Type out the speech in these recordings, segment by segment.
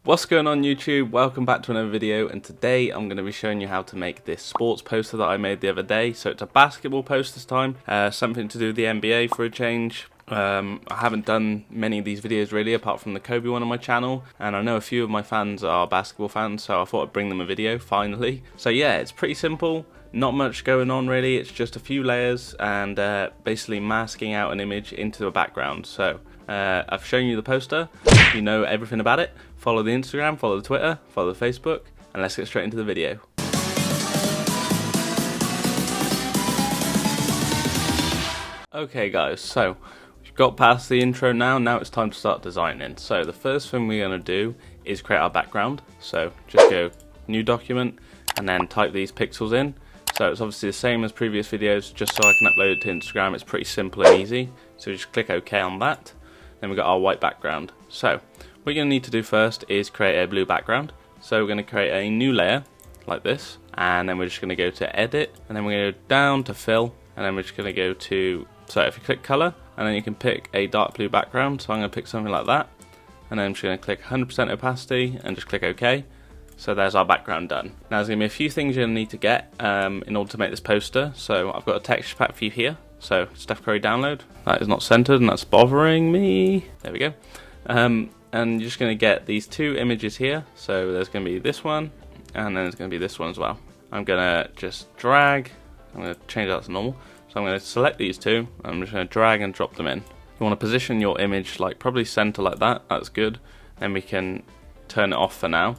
What's going on YouTube? Welcome back to another video, and today I'm going to be showing you how to make this sports poster that I made the other day. So it's a basketball poster this time, something to do with the NBA for a change. I haven't done many of these videos really apart from the Kobe one on my channel, and I know a few of my fans are basketball fans, so I thought I'd bring them a video finally. So yeah, it's pretty simple, not much going on really, it's just a few layers and basically masking out an image into a background. So I've shown you the poster, you know everything about it. Follow the Instagram, follow the Twitter, follow the Facebook, and let's get straight into the video. Okay guys, so we've got past the intro now it's time to start designing. So the first thing we're going to do is create our background. So just go new document and then type these pixels in. So it's obviously the same as previous videos, just so I can upload it to Instagram. It's pretty simple and easy. So just click OK on that. Then we've got our white background. So what you're going to need to do first is create a blue background. So we're going to create a new layer like this, and then we're just going to go to edit, and then we're going to go down to fill, and then we're just going to go to, so if you click color, and then you can pick a dark blue background. So I'm going to pick something like that, and then I'm just going to click 100% opacity and just click OK. So there's our background done. Now there's going to be a few things you're going to need to get in order to make this poster. So I've got a texture pack for you here. So STEPH CURRY download. That is not centered and that's bothering me. There we go. And you're just going to get these two images here. So there's going to be this one, and then there's going to be this one as well. I'm going to just drag. I'm going to change that to normal. So I'm going to select these two, and I'm just going to drag and drop them in. You want to position your image like probably center like that. That's good. Then we can turn it off for now.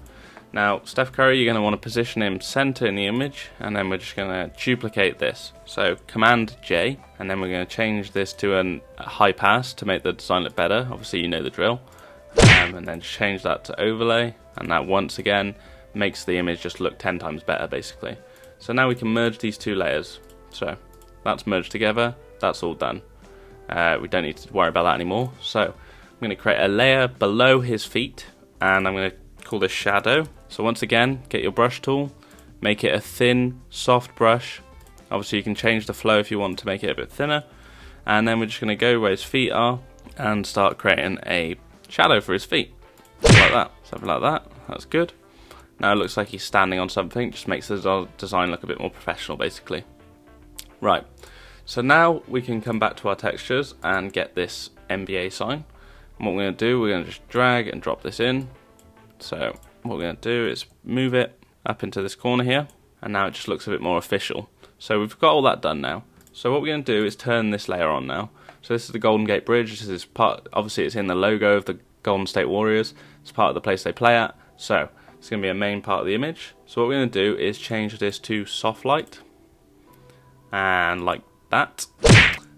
Now, STEPH CURRY, you're going to want to position him center in the image, and then we're just going to duplicate this. So Command J, and then we're going to change this to a high pass to make the design look better. Obviously, you know the drill. And then change that to overlay, and that once again makes the image just look 10 times better basically. So now we can merge these two layers. So that's merged together, that's all done. We don't need to worry about that anymore. So I'm going to create a layer below his feet, and I'm going to call this shadow. So once again, get your brush tool, make it a thin, soft brush. Obviously you can change the flow if you want to make it a bit thinner. And then we're just going to go where his feet are and start creating a shadow for his feet. Like that, something like that. That's good. Now it looks like he's standing on something, just makes the design look a bit more professional basically. Right, so now we can come back to our textures and get this NBA sign. And what we're going to do, we're going to just drag and drop this in. So what we're going to do is move it up into this corner here, and now it just looks a bit more official. So we've got all that done now. So what we're going to do is turn this layer on now. So this is the Golden Gate Bridge. This is part, obviously it's in the logo of the Golden State Warriors. It's part of the place they play at. So it's going to be a main part of the image. So what we're going to do is change this to soft light, and like that.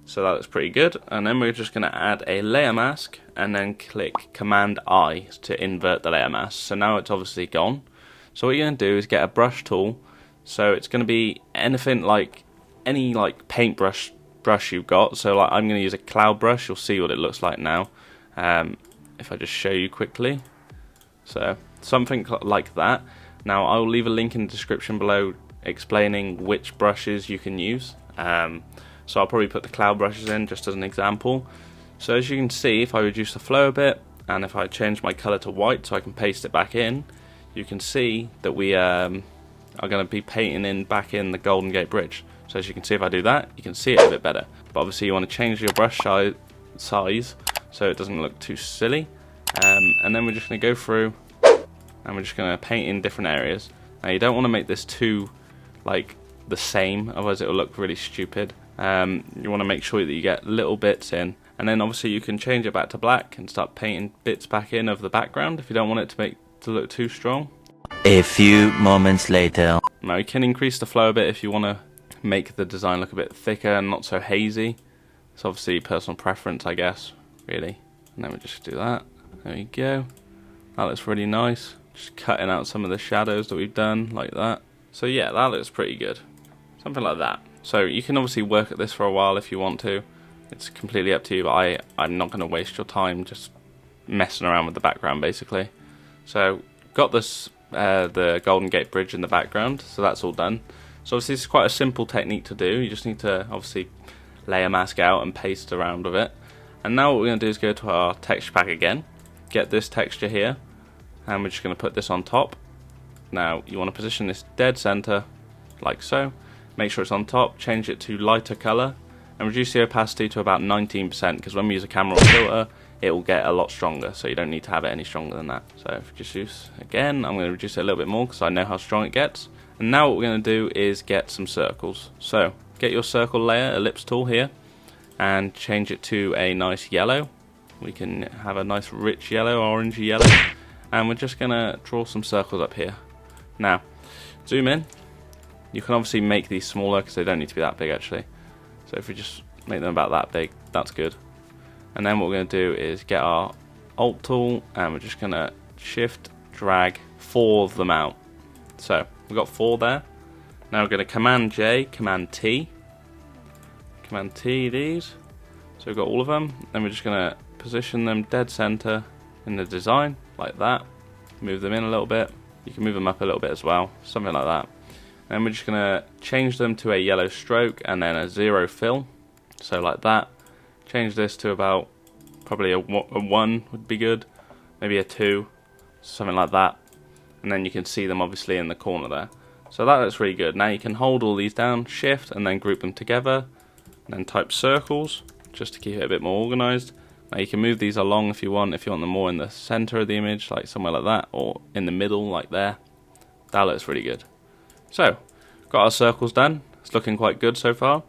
So that looks pretty good. And then we're just going to add a layer mask, and then click Command I to invert the layer mask. So now it's obviously gone. So what you're going to do is get a brush tool. So it's going to be anything like any like paintbrush you've got. So like I'm going to use a cloud brush. You'll see what it looks like now if I just show you quickly. So something like that. Now I'll leave a link in the description below explaining which brushes you can use. So I'll probably put the cloud brushes in just as an example. So as you can see, if I reduce the flow a bit, and if I change my color to white so I can paste it back in, you can see that we are going to be painting back in the Golden Gate Bridge. So as you can see, if I do that, you can see it a bit better. But obviously you want to change your brush size so it doesn't look too silly. And then we're just going to go through and we're just going to paint in different areas. Now you don't want to make this too like the same, otherwise it will look really stupid. You want to make sure that you get little bits in, and then obviously you can change it back to black and start painting bits back in of the background if you don't want it to look too strong. A few moments later. Now you can increase the flow a bit if you want to make the design look a bit thicker and not so hazy. It's obviously personal preference, I guess, really. And then we just do that. There we go. That looks really nice. Just cutting out some of the shadows that we've done like that. So yeah, that looks pretty good. Something like that. So you can obviously work at this for a while if you want to. It's completely up to you, but I'm not going to waste your time just messing around with the background basically. So got this the Golden Gate Bridge in the background, so that's all done. So obviously this is quite a simple technique to do. You just need to obviously layer mask out and paste around with it. And now what we're going to do is go to our texture pack again, get this texture here. and we're just going to put this on top. Now you want to position this dead center like so. Make sure it's on top, change it to lighter color, and reduce the opacity to about 19%, because when we use a camera or filter, it will get a lot stronger, so you don't need to have it any stronger than that. So if you just use, again, I'm going to reduce it a little bit more because I know how strong it gets. And now what we're going to do is get some circles. So get your circle layer, ellipse tool here, and change it to a nice yellow. We can have a nice rich yellow, orangey yellow, and we're just going to draw some circles up here. Now, zoom in. You can obviously make these smaller because they don't need to be that big actually. So if we just make them about that big, that's good. And then what we're going to do is get our Alt tool, and we're just going to shift, drag 4 of them out. So we've got 4 there. Now we're going to Command J, Command T these. So we've got all of them. Then we're just going to position them dead center in the design like that. Move them in a little bit. You can move them up a little bit as well, something like that. And we're just going to change them to a yellow stroke and then a 0 fill. So like that. Change this to about probably a 1 would be good, maybe a 2, something like that. And then you can see them obviously in the corner there. So that looks really good. Now you can hold all these down, shift, and then group them together. And then type circles, just to keep it a bit more organized. Now you can move these along if you want them more in the center of the image, like somewhere like that, or in the middle, like there. That looks really good. So, got our circles done. It's looking quite good so far.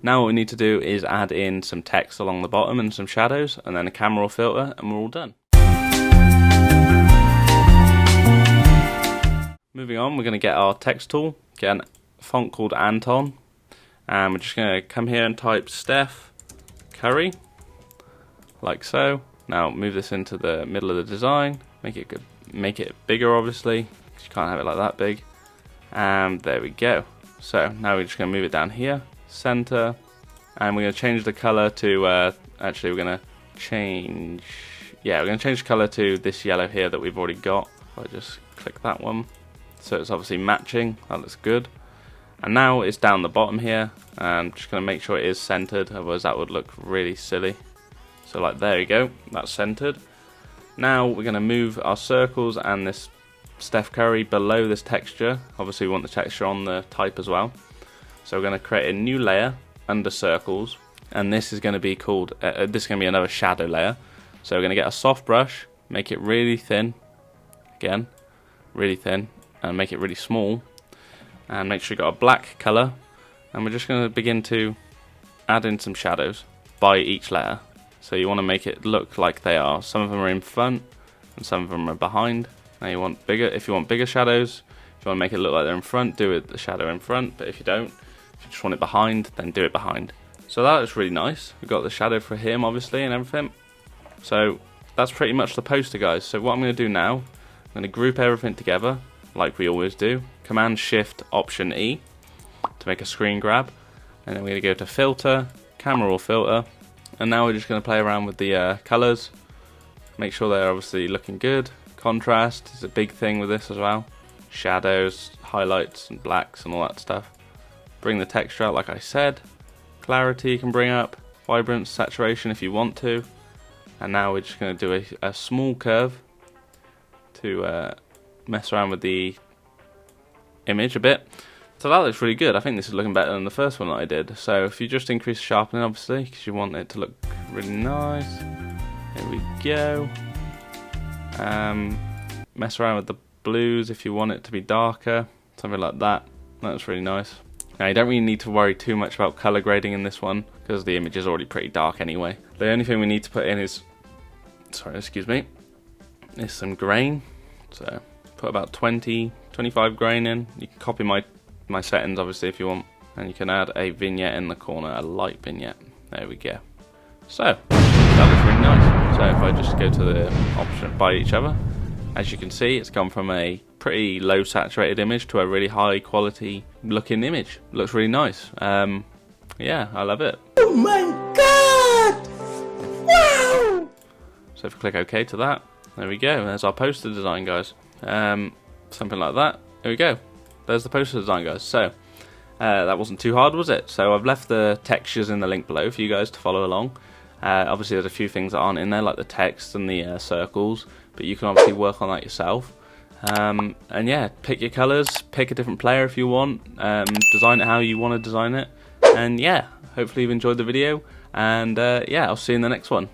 Now what we need to do is add in some text along the bottom and some shadows, and then a camera or filter, and we're all done. Moving on, we're going to get our text tool, get a font called Anton, and we're just going to come here and type STEPH CURRY, like so. Now move this into the middle of the design, make it good, make it bigger obviously, because you can't have it like that big. And there we go. So now we're just going to move it down here, center, and we're going to change the color to actually we're going to change the color to this yellow here that we've already got. If I just click that one, so it's obviously matching. That looks good. And now it's down the bottom here, and I'm just going to make sure it is centered, otherwise that would look really silly. So like there you go, that's centered. Now we're going to move our circles and this STEPH CURRY below this texture. Obviously we want the texture on the type as well. So we're going to create a new layer under circles, and this is going to be called, this is going to be another shadow layer. So we're going to get a soft brush, make it really thin, again, really thin, and make it really small, and make sure you've got a black color, and we're just going to begin to add in some shadows by each layer. So you want to make it look like they are. Some of them are in front, and some of them are behind. Now you want bigger, if you want bigger shadows, if you want to make it look like they're in front, do it the shadow in front, but if you don't, if you just want it behind, then do it behind. So that looks really nice. We've got the shadow for him obviously and everything. So that's pretty much the poster, guys. So what I'm going to do now, I'm going to group everything together like we always do. Command Shift Option E to make a screen grab, and then we're going to go to filter, camera or filter, and now we're just going to play around with the colors, make sure they're obviously looking good. Contrast is a big thing with this as well. Shadows, highlights and blacks and all that stuff. Bring the texture out like I said. Clarity you can bring up. Vibrance, saturation if you want to. And now we're just going to do a small curve to mess around with the image a bit. So that looks really good. I think this is looking better than the first one that I did. So if you just increase sharpening obviously, because you want it to look really nice. There we go. Mess around with the blues if you want it to be darker, something like that. That's really nice. Now you don't really need to worry too much about color grading in this one because the image is already pretty dark anyway. The only thing we need to put in is, is some grain. So put about 20-25 grain in. You can copy my settings obviously if you want, and you can add a vignette in the corner, a light vignette. There we go. So that looks really nice. So if I just go to the option by each other, as you can see, it's gone from a pretty low saturated image to a really high quality looking image. Looks really nice. Yeah, I love it. Oh my god! Wow! So if I click OK to that, there we go. There's our poster design, guys. Something like that. There we go. There's the poster design, guys. So that wasn't too hard, was it? So I've left the textures in the link below for you guys to follow along. Obviously there's a few things that aren't in there, like the text and the circles, but you can obviously work on that yourself. And yeah, pick your colours, pick a different player if you want, design it how you want to design it, and yeah, hopefully you've enjoyed the video, and yeah, I'll see you in the next one.